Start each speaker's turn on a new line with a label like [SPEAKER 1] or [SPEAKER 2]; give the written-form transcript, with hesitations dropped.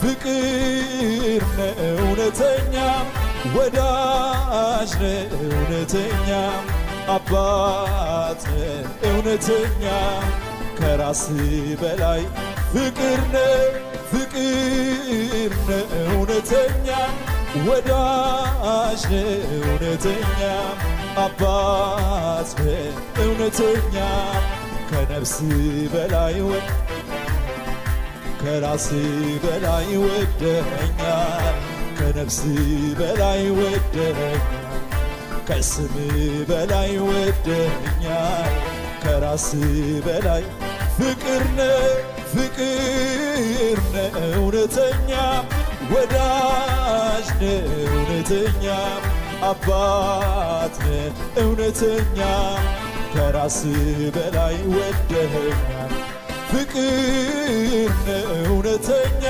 [SPEAKER 1] ፍቅር ነህ እውነተኛ ወዳጅ ነህ እውነተኛ አባት ነህ እውነተኛ ከራስ በላይ ፍቅር ነህ እውነተኛ ወዳጅ ነህ እውነተኛ አባት ነህ እውነተኛ ከነፍስ በላይ ከራስ በላይ ወደኸኛል ከነፍስ በላይ ወደኸኛል ከስም በላይ ወደኸኛል ከራስ በላይ ፍቅር ነህ እውነተኛ ወዳጅ ነህ እውነተኛ አባት ነህ እውነተኛ ከራስ በላይ ወደኸኛል ፍቅር ነህ እውነተኛ